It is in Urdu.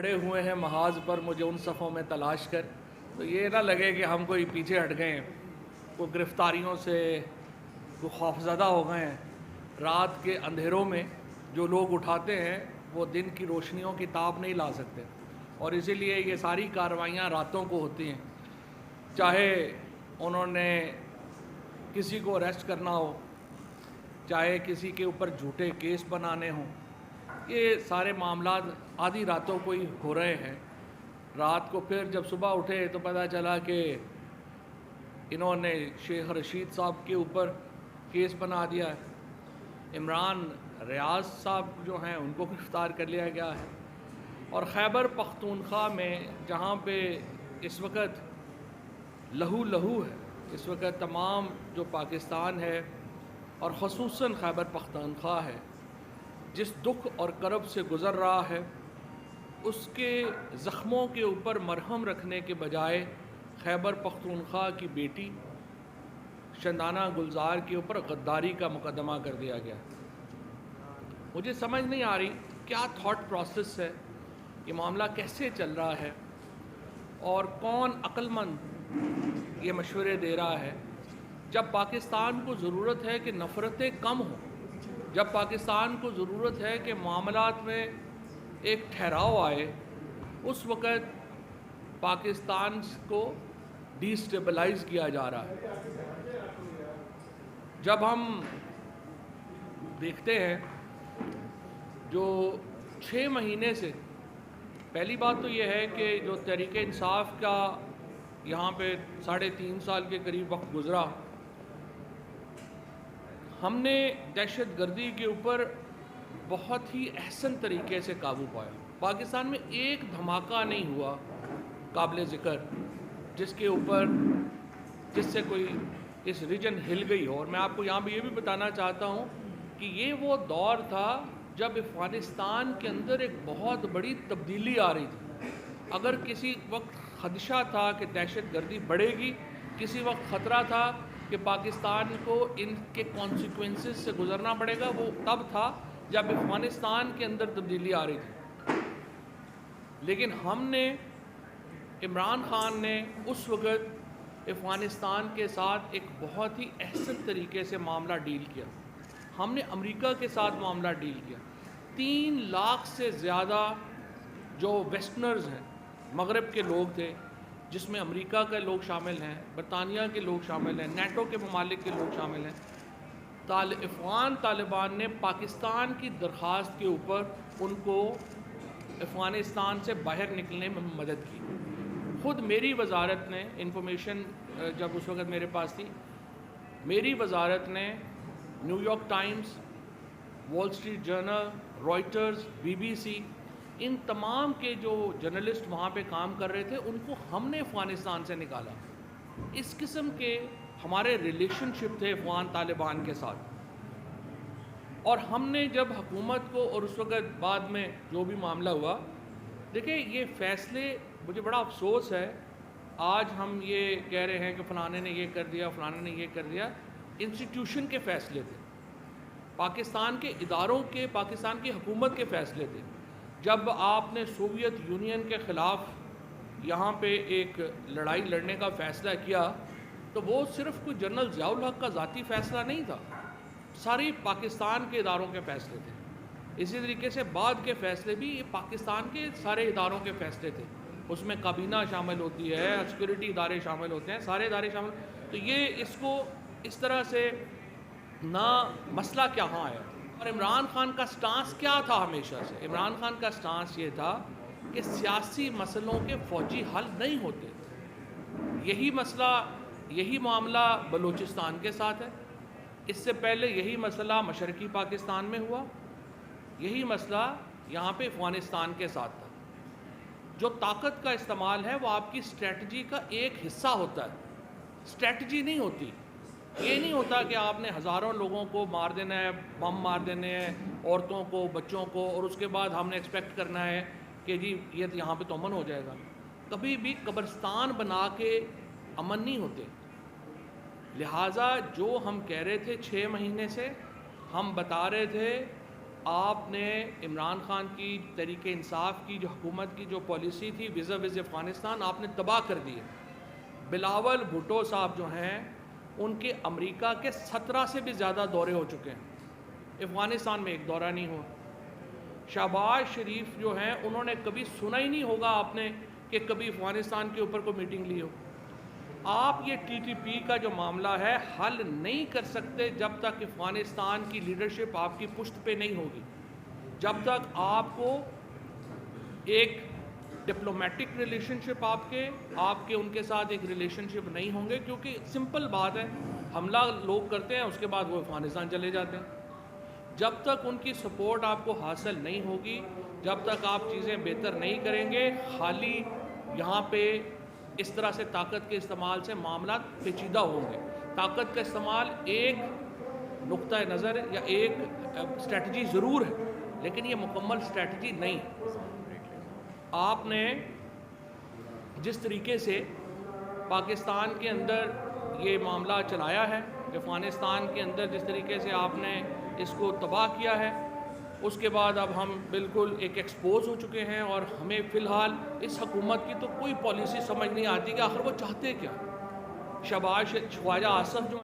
کھڑے ہوئے ہیں محاذ پر مجھے ان صفوں میں تلاش کر، تو یہ نہ لگے کہ ہم کوئی پیچھے ہٹ گئے ہیں، کوئی گرفتاریوں سے کوئی خوفزدہ ہو گئے ہیں۔ رات کے اندھیروں میں جو لوگ اٹھاتے ہیں وہ دن کی روشنیوں کی تاب نہیں لا سکتے، اور اسی لیے یہ ساری کارروائیاں راتوں کو ہوتی ہیں، چاہے انہوں نے کسی کو اریسٹ کرنا ہو، چاہے کسی کے اوپر جھوٹے کیس بنانے ہوں۔ یہ سارے معاملات آدھی راتوں کو ہی ہو رہے ہیں۔ رات کو پھر جب صبح اٹھے تو پتہ چلا کہ انہوں نے شیخ رشید صاحب کے اوپر کیس بنا دیا ہے، عمران ریاض صاحب جو ہیں ان کو گرفتار کر لیا گیا ہے، اور خیبر پختونخوا میں جہاں پہ اس وقت لہو لہو ہے، اس وقت تمام جو پاکستان ہے اور خصوصاً خیبر پختونخوا ہے جس دکھ اور کرب سے گزر رہا ہے، اس کے زخموں کے اوپر مرہم رکھنے کے بجائے خیبر پختونخوا کی بیٹی شندانہ گلزار کے اوپر غداری کا مقدمہ کر دیا گیا۔ مجھے سمجھ نہیں آ رہی کیا تھاٹ پروسیس ہے، یہ معاملہ کیسے چل رہا ہے، اور کون عقل مند یہ مشورے دے رہا ہے جب پاکستان کو ضرورت ہے کہ نفرتیں کم ہوں، جب پاکستان کو ضرورت ہے کہ معاملات میں ایک ٹھہراؤ آئے، اس وقت پاکستان کو ڈی سٹیبلائز کیا جا رہا ہے۔ جب ہم دیکھتے ہیں جو 6 مہینے سے، پہلی بات تو یہ ہے کہ جو تحریک انصاف کا یہاں پہ 3.5 سال کے قریب وقت گزرا، ہم نے دہشت گردی کے اوپر بہت ہی احسن طریقے سے قابو پایا۔ پاکستان میں ایک دھماکہ نہیں ہوا قابل ذکر جس کے اوپر جس سے کوئی اس ریجن ہل گئی ہو، اور میں آپ کو یہاں بھی یہ بھی بتانا چاہتا ہوں کہ یہ وہ دور تھا جب افغانستان کے اندر ایک بہت بڑی تبدیلی آ رہی تھی۔ اگر کسی وقت خدشہ تھا کہ دہشت گردی بڑھے گی، کسی وقت خطرہ تھا کہ پاکستان کو ان کے کانسیکوینسز سے گزرنا پڑے گا، وہ تب تھا جب افغانستان کے اندر تبدیلی آ رہی تھی۔ لیکن ہم نے، عمران خان نے اس وقت افغانستان کے ساتھ ایک بہت ہی احسن طریقے سے معاملہ ڈیل کیا۔ ہم نے امریکہ کے ساتھ معاملہ ڈیل کیا۔ 3 لاکھ سے زیادہ جو ویسٹرنرز ہیں، مغرب کے لوگ تھے، جس میں امریکہ کے لوگ شامل ہیں، برطانیہ کے لوگ شامل ہیں، نیٹو کے ممالک کے لوگ شامل ہیں، افغان طالبان نے پاکستان کی درخواست کے اوپر ان کو افغانستان سے باہر نکلنے میں مدد کی۔ خود میری وزارت نے انفارمیشن جب اس وقت میرے پاس تھی، میری وزارت نے New York Times, Wall Street Journal, Reuters, B B C, ان تمام کے جو جرنلسٹ وہاں پہ کام کر رہے تھے ان کو ہم نے افغانستان سے نکالا۔ اس قسم کے ہمارے ریلیشن شپ تھے افغان طالبان کے ساتھ، اور ہم نے جب حکومت کو، اور اس وقت بعد میں جو بھی معاملہ ہوا، دیکھیں یہ فیصلے، مجھے بڑا افسوس ہے آج ہم یہ کہہ رہے ہیں کہ فلانے نے یہ کر دیا، فلانے نے یہ کر دیا، انسٹیٹیوشن کے فیصلے تھے، پاکستان کے اداروں کے، پاکستان کی حکومت کے فیصلے تھے۔ جب آپ نے سوویت یونین کے خلاف یہاں پہ ایک لڑائی لڑنے کا فیصلہ کیا تو وہ صرف کوئی جنرل ضیاء الحق کا ذاتی فیصلہ نہیں تھا، ساری پاکستان کے اداروں کے فیصلے تھے۔ اسی طریقے سے بعد کے فیصلے بھی یہ پاکستان کے سارے اداروں کے فیصلے تھے، اس میں کابینہ شامل ہوتی ہے، سیکورٹی ادارے شامل ہوتے ہیں، سارے ادارے شامل، تو یہ اس کو اس طرح سے نہ مسئلہ کیا ہاں آیا۔ اور عمران خان کا سٹانس کیا تھا ہمیشہ سے؟ عمران خان کا سٹانس یہ تھا کہ سیاسی مسئلوں کے فوجی حل نہیں ہوتے۔ یہی مسئلہ، یہی معاملہ بلوچستان کے ساتھ ہے، اس سے پہلے یہی مسئلہ مشرقی پاکستان میں ہوا، یہی مسئلہ یہاں پہ افغانستان کے ساتھ تھا۔ جو طاقت کا استعمال ہے وہ آپ کی اسٹریٹجی کا ایک حصہ ہوتا ہے، اسٹریٹجی نہیں ہوتی۔ یہ نہیں ہوتا کہ آپ نے ہزاروں لوگوں کو مار دینا ہے، بم مار دینے ہیں، عورتوں کو، بچوں کو، اور اس کے بعد ہم نے ایکسپیکٹ کرنا ہے کہ جی یہ یہاں پہ تو امن ہو جائے گا۔ کبھی بھی قبرستان بنا کے امن نہیں ہوتے۔ لہٰذا جو ہم کہہ رہے تھے 6 مہینے سے، ہم بتا رہے تھے آپ نے عمران خان کی تحریک انصاف کی جو حکومت کی جو پالیسی تھی وز افغانستان آپ نے تباہ کر دی ہے۔ بلاول بھٹو صاحب جو ہیں ان کے امریکہ کے 17 سے بھی زیادہ دورے ہو چکے ہیں، افغانستان میں ایک دورہ نہیں ہوا۔ شہباز شریف جو ہیں انہوں نے کبھی سنا ہی نہیں ہوگا آپ نے کہ کبھی افغانستان کے اوپر کوئی میٹنگ لی ہو۔ آپ یہ ٹی ٹی پی کا جو معاملہ ہے حل نہیں کر سکتے جب تک افغانستان کی لیڈرشپ آپ کی پشت پہ نہیں ہوگی، جب تک آپ کو ایک ڈپلومیٹک ریلیشن شپ آپ کے ان کے ساتھ ایک ریلیشن شپ نہیں ہوں گے، کیونکہ سمپل بات ہے، حملہ لوگ کرتے ہیں اس کے بعد وہ افغانستان چلے جاتے ہیں۔ جب تک ان کی سپورٹ آپ کو حاصل نہیں ہوگی، جب تک آپ چیزیں بہتر نہیں کریں گے، خالی یہاں پہ اس طرح سے طاقت کے استعمال سے معاملات پیچیدہ ہوں گے۔ طاقت کا استعمال ایک نقطہ نظر یا ایک اسٹریٹجی ضرور ہے، لیکن یہ مکمل اسٹریٹجی نہیں۔ آپ نے جس طریقے سے پاکستان کے اندر یہ معاملہ چلایا ہے، افغانستان کے اندر جس طریقے سے آپ نے اس کو تباہ کیا ہے، اس کے بعد اب ہم بالکل ایک ایکسپوز ہو چکے ہیں، اور ہمیں فی الحال اس حکومت کی تو کوئی پالیسی سمجھ نہیں آتی کہ آخر وہ چاہتے کیا۔ خواجہ آصف جو